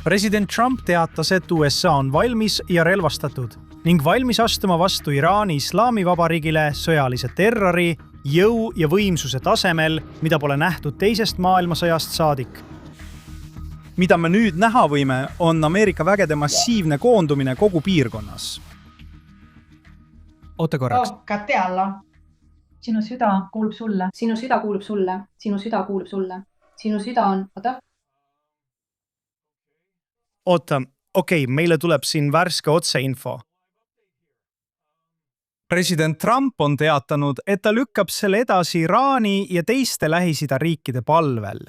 President Trump teatas, et USA on valmis ja relvastatud ning valmis astuma vastu Iraani Islaamivabariigile sõjalise terrori, jõu ja võimsuse tasemel, mida pole nähtud teisest maailmasõjast saadik. Mida me nüüd näha võime, on Ameerika vägede massiivne koondumine kogu piirkonnas. Oota korraks. Käte alla. Sinu süda kuulub sulle. Sinu süda kuulub sulle. Sinu süda kuulub sulle. Sinu süda on... Oota, okei, meile tuleb siin värske otseinfo. President Trump on teatanud, et ta lükkab selle edasi Iraani ja teiste Lähis-Ida riikide palvel.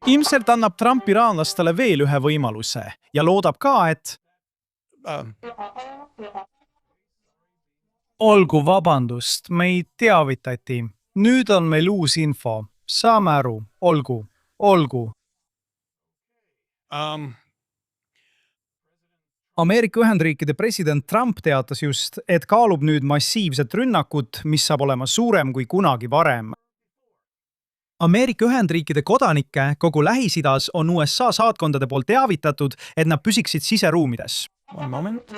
Ilmselt annab Trump iraanlastele veel ühe võimaluse ja loodab ka, et... Olgu vabandust, meid teavitati. Nüüd on meil uus info. Saame aru. Olgu. Ameerika Ühendriikide president Trump teatas just, et kaalub nüüd massiivset rünnakut, mis saab olema suurem kui kunagi varem. Ameerika Ühendriikide kodanikke kogu Lähis-Idas on USA saatkondade poolt teavitatud, et nad püsiksid siseruumides. One moment.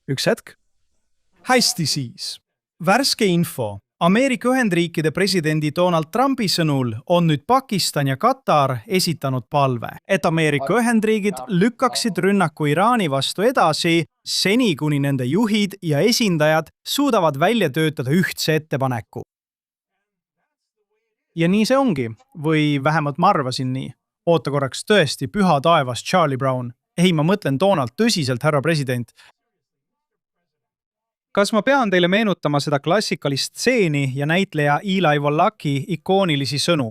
Üks hetk. Hästi siis. Värske info. Ameerika Ühendriikide presidendi Donald Trumpi sõnul on nüüd Pakistan ja Katar esitanud palve, et Ameerika Ühendriigid lükkaksid rünnaku Iraani vastu edasi, seni kuni nende juhid ja esindajad suudavad välja töötada ühtse ettepaneku. Ja nii see ongi, või vähemalt ma arvasin nii. Oota korraks, tõesti, püha taevas Charlie Brown. Ei, ma mõtlen Donald tõsiselt, härra president. Kas ma pean teile meenutama seda klassikalist stseeni ja näitleja Eli Wallaki ikoonilisi sõnu?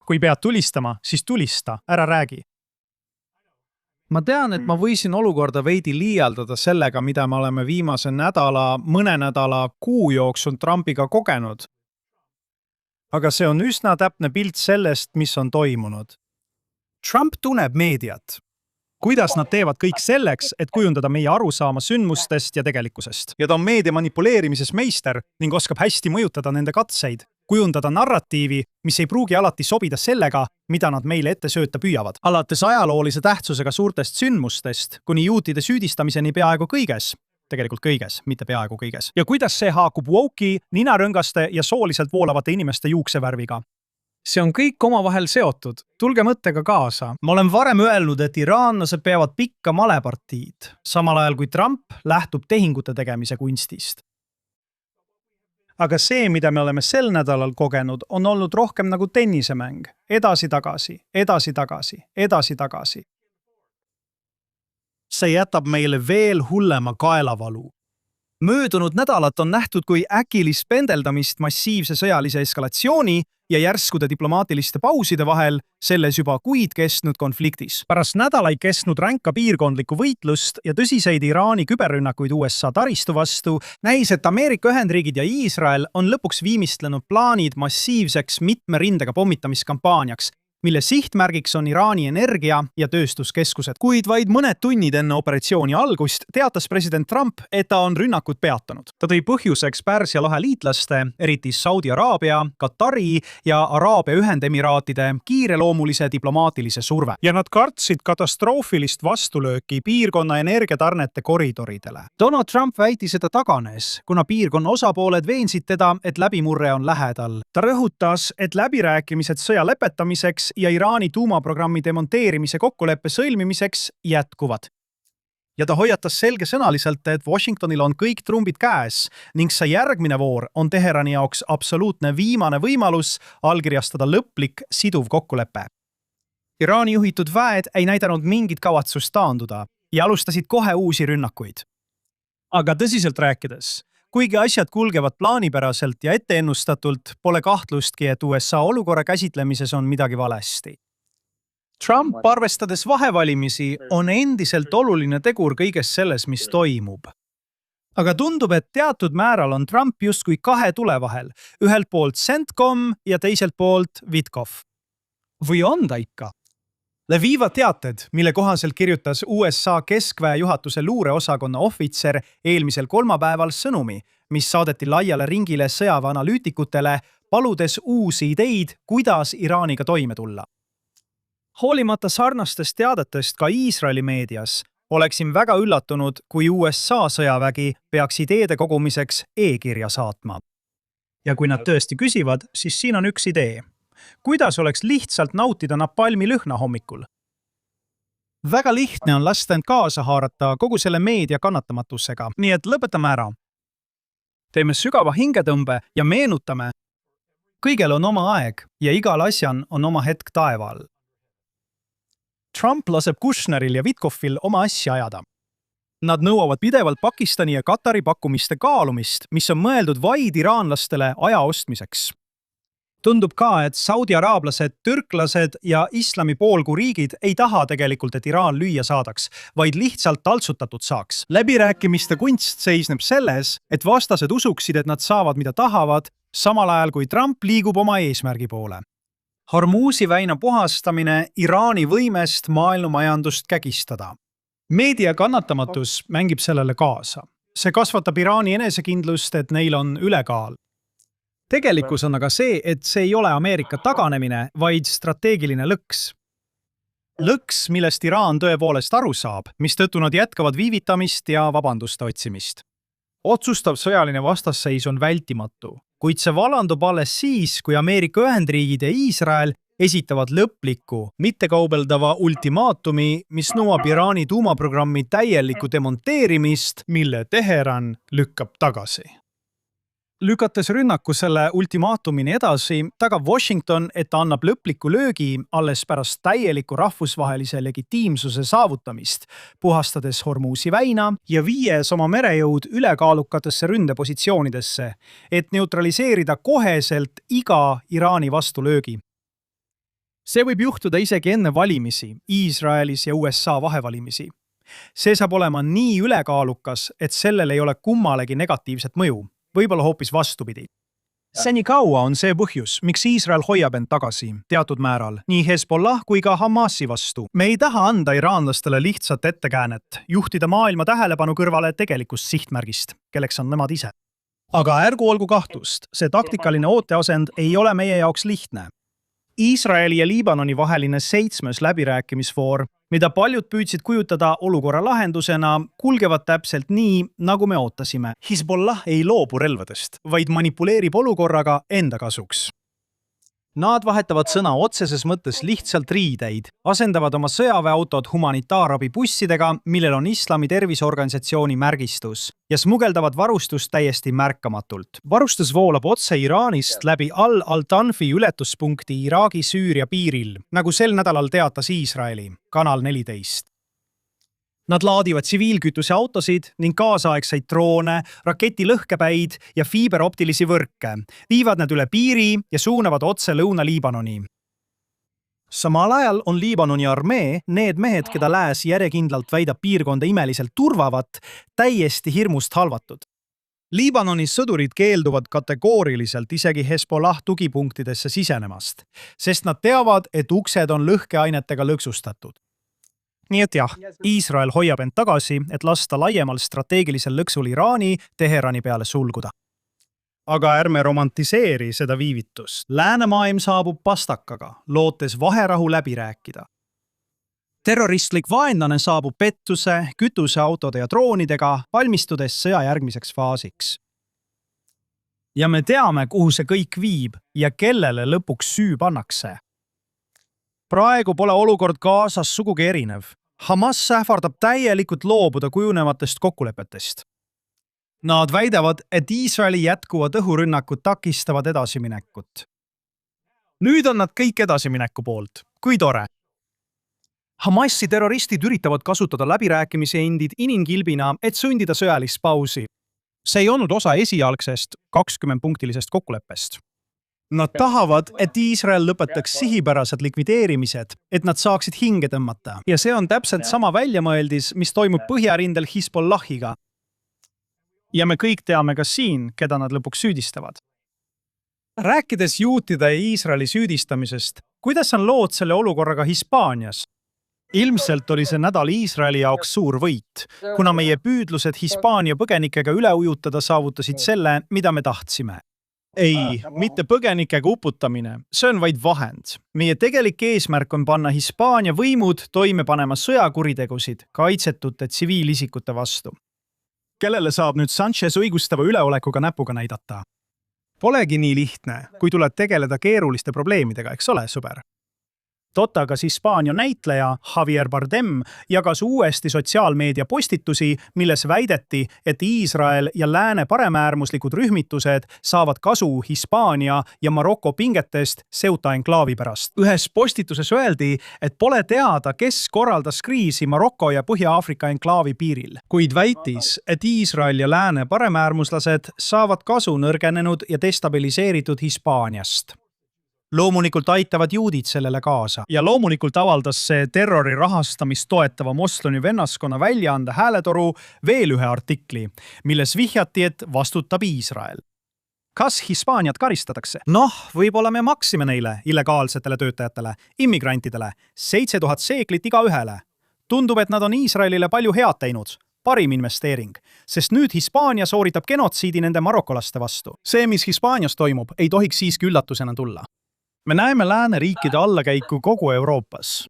Kui pead tulistama, siis tulista, ära räägi. Ma tean, et ma võisin olukorda veidi liialdada sellega, mida me oleme viimase mõne nädala, kuu jooksul Trumpiga kogenud. Aga see on üsna täpne pilt sellest, mis on toimunud. Trump tunneb meediat. Kuidas nad teevad kõik selleks, et kujundada meie arusaama sündmustest ja tegelikkusest. Ja ta on meedia manipuleerimises meister ning oskab hästi mõjutada nende katseid, kujundada narratiivi, mis ei pruugi alati sobida sellega, mida nad meile ette sööta püüavad. Alates ajaloolise tähtsusega suurtest sündmustest, kuni juutide süüdistamiseni peaaegu kõiges. Tegelikult kõiges, mitte peaaegu kõiges. Ja kuidas see haakub woke'i, ninarõngaste ja sooliselt voolavate inimeste juuksevärviga. See on kõik omavahel seotud. Tulge mõttega kaasa. Ma olen varem öelnud, et iraanlased peavad pikka malepartiid, samal ajal kui Trump lähtub tehingute tegemise kunstist. Aga see, mida me oleme sel nädalal kogenud, on olnud rohkem nagu tennisemäng. Edasi-tagasi, edasi-tagasi, edasi-tagasi. See jätab meile veel hullema kaelavalu. Möödunud nädalat on nähtud kui äkilist pendeldamist massiivse sõjalise eskalatsiooni ja järskude diplomaatiliste pauside vahel selles juba kuid kestnud konfliktis. Pärast nädalaid kestnud ränka piirkondlikku võitlust ja tõsiseid Iraani küberrünnakuid USA taristu vastu, näis, et Ameerika Ühendriigid ja Iisrael on lõpuks viimistlenud plaanid massiivseks mitme rindega pommitamiskampaaniaks, mille sihtmärgiks on Iraani energia- ja tööstuskeskused. Kuid vaid mõned tunnid enne operatsiooni algust teatas president Trump, et ta on rünnakud peatanud. Ta tõi põhjuseks Pärsia lahe liitlaste, eriti Saudi Araabia, Katari ja Araabia Ühendemiraatide kiireloomulise diplomaatilise surve. Ja nad kartsid katastroofilist vastulööki piirkonna energiatarnete koridoridele. Donald Trump väitis, et ta taganes, kuna piirkonna osapooled veensid teda, et läbimurre on lähedal. Ta rõhutas, et läbirääkimised sõja lõpetamiseks ja Iraani tuumaprogrammi demonteerimise kokkuleppe sõlmimiseks jätkuvad. Ja ta hoiatas selgesõnaliselt, et Washingtonil on kõik trumbid käes ning see järgmine voor on Teherani jaoks absoluutne viimane võimalus allkirjastada lõplik siduv kokkulepe. Iraani juhitud väed ei näidanud mingit kavatsust taanduda ja alustasid kohe uusi rünnakuid. Aga tõsiselt rääkides, kuigi asjad kulgevad plaanipäraselt ja etteennustatult, pole kahtlustki, et USA olukorra käsitlemises on midagi valesti. Trump, arvestades vahevalimisi, on endiselt oluline tegur kõiges selles, mis toimub. Aga tundub, et teatud määral on Trump justkui kahe tule vahel, ühelt poolt CENTCOM ja teiselt poolt Witkoff. Või on ta ikka? Lviva teated, mille kohaselt kirjutas USA keskväe juhatuse luureosakonna ohvitser eelmisel kolmapäeval sõnumi, mis saadeti laiale ringile sõjaväeanalüütikutele, paludes uusi ideid, kuidas Iraaniga toime tulla. Hoolimata sarnastest teadetest ka Iisraeli meedias, oleksin väga üllatunud, kui USA sõjavägi peaks ideede kogumiseks e-kirja saatma. Ja kui nad tõesti küsivad, siis siin on üks idee. Kuidas oleks lihtsalt nautida napalmi lõhna hommikul? Väga lihtne on lasta end kaasa haarata kogu selle meedia kannatamatusega, nii et lõpetame ära. Teeme sügava hingetõmbe ja meenutame. Kõigel on oma aeg ja igal asjan on oma hetk taeva all. Trump laseb Kushneril ja Witkoffil oma asja ajada. Nad nõuavad pidevalt Pakistani ja Katari pakkumiste kaalumist, mis on mõeldud vaid iraanlastele aja ostmiseks. Tundub ka, et saudi-araablased, türklased ja islami poolguriigid ei taha tegelikult, et Iraan lüüa saadaks, vaid lihtsalt taltsutatud saaks. Läbirääkimiste kunst seisneb selles, et vastased usuksid, et nad saavad, mida tahavad, samal ajal kui Trump liigub oma eesmärgi poole. Hormuzi väina puhastamine Iraani võimest maailmamajandust kägistada. Meedia kannatamatus mängib sellele kaasa. See kasvatab Iraani enesekindlust, et neil on ülekaal. Tegelikkus on aga see, et see ei ole Ameerika taganemine, vaid strateegiline lõks. Lõks, millest Iraan tõepoolest aru saab, mistõttu nad jätkavad viivitamist ja vabanduste otsimist. Otsustav sõjaline vastasseis on vältimatu, kuid see valandub alles siis, kui Ameerika Ühendriigid ja Iisrael esitavad lõpliku, mittekaubeldava ultimaatumi, mis nõuab Iraani tuumaprogrammi täielikku demonteerimist, mille Teheran lükkab tagasi. Lükates rünnaku selle ultimaatumini edasi, tagab Washington, et ta annab lõpliku löögi alles pärast täieliku rahvusvahelise legitiimsuse saavutamist, puhastades Hormuzi väina ja viies oma merejõud ülekaalukatesse ründepositsioonidesse, et neutraliseerida koheselt iga Iraani vastulöögi. See võib juhtuda isegi enne valimisi, Iisraelis ja USA vahevalimisi. See saab olema nii ülekaalukas, et sellel ei ole kummalegi negatiivset mõju. Võib-olla hoopis vastupidi. Seni kaua on see põhjus, miks Iisrael hoiab end tagasi teatud määral, nii Hezbollah kui ka Hamasi vastu. Me ei taha anda iraanlastele lihtsat ettekäänet, juhtida maailma tähelepanu kõrvale tegelikust sihtmärgist, kelleks on nemad ise. Aga ärgu olgu kahtlust, see taktikaline ooteasend ei ole meie jaoks lihtne. Iisraeli ja Liibanoni vaheline 7. läbirääkimisvoor, mida paljud püüdsid kujutada olukorra lahendusena, kulgevad täpselt nii, nagu me ootasime. Hezbollah ei loobu relvadest, vaid manipuleerib olukorraga enda kasuks. Nad vahetavad sõna otseses mõttes lihtsalt riideid, asendavad oma sõjaväeautod humanitaarabi bussidega, millel on Islami terviseorganisatsiooni märgistus, ja smugeldavad varustust täiesti märkamatult. Varustus voolab otse Iraanist läbi Al-Tanfi ületuspunkti Iraagi-Süüria piiril, nagu sel nädalal teatas Iisraeli, Kanal 14. Nad laadivad tsiviilkütuse autosid ning kaasaegseid droone, raketilõhkepäid ja fiiberoptilisi võrke, viivad need üle piiri ja suunavad otse Lõuna-Liibanoni. Samal ajal on Liibanoni armee, need mehed, keda lääs järjekindlalt väidab piirkonda imeliselt turvavat, täiesti hirmust halvatud. Liibanoni sõdurid keelduvad kategooriliselt isegi Hezbollah tugipunktidesse sisenemast, sest nad teavad, et uksed on lõhkeainetega lõksustatud. Nii et jah, Iisrael hoiab end tagasi, et lasta laiemal strateegilisel lõksul Iraani Teherani peale sulguda. Aga ärme romantiseeri seda viivitust. Läänemaailm saabub pastakaga, lootes vaherahu läbi rääkida. Terroristlik vaenlane saabub pettuse, kütuseautode ja droonidega, valmistudes sõja järgmiseks faasiks. Ja me teame, kuhu see kõik viib ja kellele lõpuks süü pannakse. Praegu pole olukord Gazas sugugi erinev. Hamas ähvardab täielikult loobuda kujunevatest kokkulepetest. Nad väidavad, et Iisraeli jätkuvad õhurünnakud takistavad edasiminekut. Nüüd on nad kõik edasimineku poolt. Kui tore! Hamasi terroristid üritavad kasutada läbirääkimise endid inimkilbina, et sundida sõjalist pausi. See ei olnud osa esialgsest 20-punktilisest kokkuleppest. Nad tahavad, et Iisrael lõpetaks sihipärased likvideerimised, et nad saaksid hinge tõmmata. Ja see on täpselt sama väljamõeldis, mis toimub põhjarindel Hezbollahiga. Ja me kõik teame ka siin, keda nad lõpuks süüdistavad. Rääkides juutide ja Iisraeli süüdistamisest, kuidas on lood selle olukorraga Hispaanias? Ilmselt oli see nädal Iisraeli jaoks suur võit, kuna meie püüdlused Hispaania põgenikega üle ujutada saavutasid selle, mida me tahtsime. ei, mitte põgenikega uputamine, see on vaid vahend. Meie tegelik eesmärk on panna Hispaania võimud toime panema sõjakuritegusid kaitsetute tsiviilisikute vastu. Kellele saab nüüd Sanchez õigustava üleolekuga näpuga näidata? Polegi nii lihtne, kui tuleb tegeleda keeruliste probleemidega, eks ole, sõber? Totagas Hispaania näitleja Javier Bardem jagas uuesti sotsiaalmeedia postitusi, milles väideti, et Iisrael ja lääne paremäärmuslikud rühmitused saavad kasu Hispaania ja Maroko pingetest Ceuta enklaavi pärast. Ühes postituses öeldi, et pole teada, kes korraldas kriisi Maroko ja Põhja-Aafrika enklaavi piiril, kuid väitis, et Iisrael ja lääne paremäärmuslased saavad kasu nõrgenenud ja destabiliseeritud Hispaaniast. Loomulikult aitavad juudid sellele kaasa. Ja loomulikult avaldas see terrori rahastamist toetava moslemi vennaskonna väljaande Hääletoru veel ühe artikli, milles vihjati, et vastutab Iisrael. Kas Hispaaniat karistatakse? Võib-olla me maksime neile illegaalsetele töötajatele, immigrantidele 7000 seeklit igaühele. Tundub, et nad on Iisraelile palju head teinud. Parim investeering, sest nüüd Hispaania sooritab genotsiidi nende marokolaste vastu. See, mis Hispaanias toimub, ei tohiks siiski üllatusena tulla. Me näeme lääneriikide allakäiku kogu Euroopas.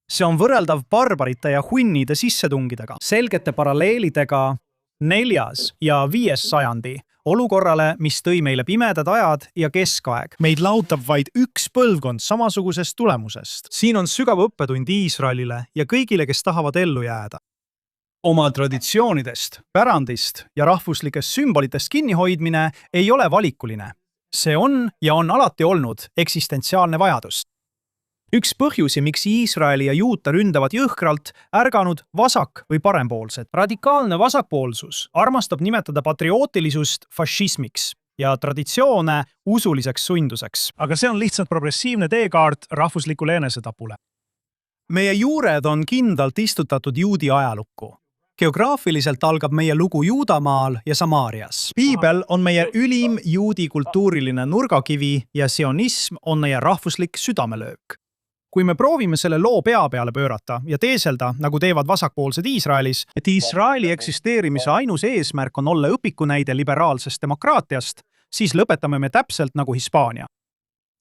See on võrreldav barbarite ja hunnide sissetungidega, selgete paralleelidega 4. ja 5. sajandi olukorrale, mis tõi meile pimedad ajad ja keskaeg. Meid lahutab vaid üks põlvkond samasugusest tulemusest. Siin on sügav õppetund Iisraelile ja kõigile, kes tahavad ellu jääda. Oma traditsioonidest, pärandist ja rahvuslikest sümbolitest kinnihoidmine ei ole valikuline. See on ja on alati olnud eksistentsiaalne vajadus. Üks põhjusi, miks Iisraeli ja Juuta ründavad jõhkralt, ärganud vasak- või parempoolsed. Radikaalne vasakpoolsus armastab nimetada patriootilisust fašismiks ja traditsioone usuliseks sunduseks. Aga see on lihtsalt progressiivne teekaart rahvuslikule enesetapule. Meie juured on kindlalt istutatud juudi ajalukku. Geograafiliselt algab meie lugu Juudamaal ja Samaarias. Piibel on meie ülim juudi kultuuriline nurgakivi ja sionism on meie rahvuslik südamelöök. Kui me proovime selle loo pea peale pöörata ja teeselda, nagu teevad vasakpoolsed Iisraelis, et Iisraeli eksisteerimise ainus eesmärk on olla õpikunäide liberaalsest demokraatiast, siis lõpetame me täpselt nagu Hispaania.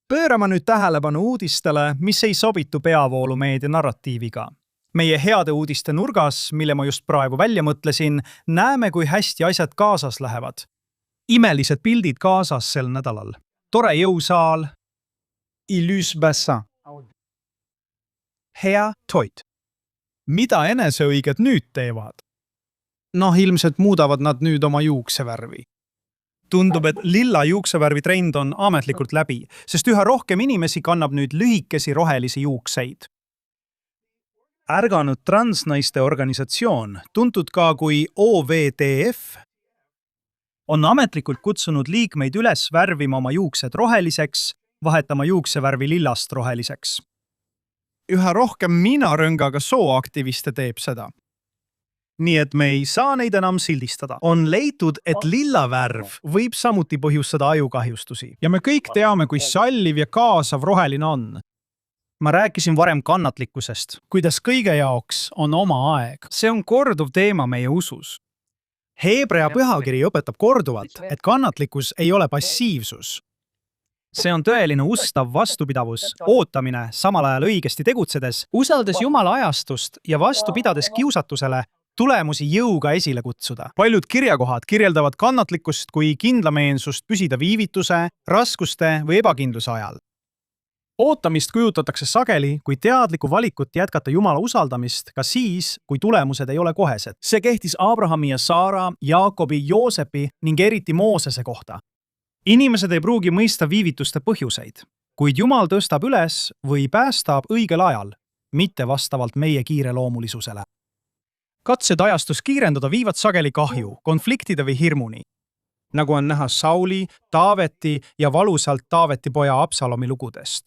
Pöörama nüüd tähelepanu uudistele, mis ei sobitu peavoolumeedia narratiiviga. Meie heade uudiste nurgas, mille ma just praegu välja mõtlesin, näeme, kui hästi asjad Gazas lähevad. Imelised pildid Gazas sel nädalal. Tore jõusaal. Ilus bassin. Hea toit. Mida eneseõiged nüüd teevad? Ilmselt muudavad nad nüüd oma juuksevärvi. Tundub, et lilla juuksevärvi trend on ametlikult läbi, sest üha rohkem inimesi kannab nüüd lühikesi rohelisi juukseid. Ärganud transnaiste organisatsioon, tuntud ka kui OVTF, on ametlikult kutsunud liikmeid üles värvima oma juuksed roheliseks, vahetama juuksevärvi lillast roheliseks. Üha rohkem minarõngaga sooaktiviste teeb seda. Nii et me ei saa neid enam sildistada. On leitud, et lilla värv võib samuti põhjustada ajukahjustusi. Ja me kõik teame, kui salliv ja kaasav roheline on. Ma rääkisin varem kannatlikkusest, kuidas kõige jaoks on oma aeg. See on korduv teema meie usus. Heebrea pühakiri õpetab korduvalt, et kannatlikkus ei ole passiivsus. See on tõeline ustav vastupidavus, ootamine samal ajal õigesti tegutsedes, usaldades Jumala ajastust ja vastu pidades kiusatusele tulemusi jõuga esile kutsuda. Paljud kirjakohad kirjeldavad kannatlikkust kui kindlameelsust püsida viivituse, raskuste või ebakindluse ajal. Ootamist kujutatakse sageli kui teadlikku valikut jätkata Jumala usaldamist ka siis, kui tulemused ei ole kohesed. See kehtis Abrahami ja Saara, Jaakobi, Joosepi ning eriti Moosese kohta. Inimesed ei pruugi mõista viivituste põhjuseid, kuid Jumal tõstab üles või päästab õigel ajal, mitte vastavalt meie kiireloomulisusele. Katsed ajastus kiirendada viivad sageli kahju, konfliktide või hirmuni, nagu on näha Sauli, Taaveti ja valusalt Taaveti poja Absalomi lugudest.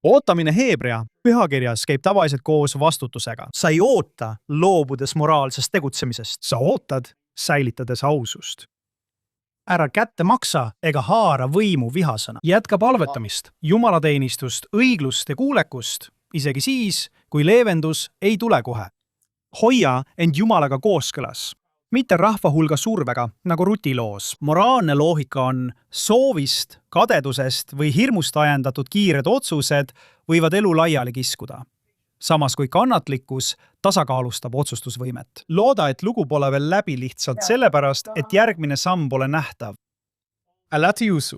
Ootamine Heebrea pühakirjas käib tavaliselt koos vastutusega. Sa ei oota, loobudes moraalsest tegutsemisest. Sa ootad, säilitades ausust. Ära kätte maksa ega haara võimu vihasõna. Jätka palvetamist, jumalateenistust, õiglust ja kuulekust, isegi siis, kui leevendus ei tule kohe. Hoia end Jumalaga kooskõlas. mitte rahva hulga survega, nagu Ruti loos. Moraalne loogika on soovist, kadedusest või hirmust ajendatud kiired otsused võivad elu laiali kiskuda. Samas kui kannatlikkus tasakaalustab otsustusvõimet. Looda, et lugu pole veel läbi lihtsalt sellepärast, et järgmine samm pole nähtav. Älä tiusu.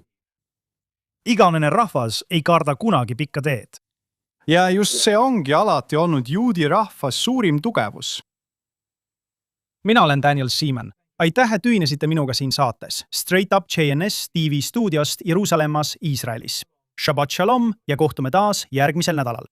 Iganene rahvas ei karda kunagi pikka teed. Ja just see ongi alati olnud juudi rahvas suurim tugevus. Mina olen Daniel Seaman. Aitäh, et ühinesite minuga siin saates. Straight Up JNS TV stuudiost Jeruusalemmas, Iisraelis. Shabbat shalom ja kohtume taas järgmisel nädalal.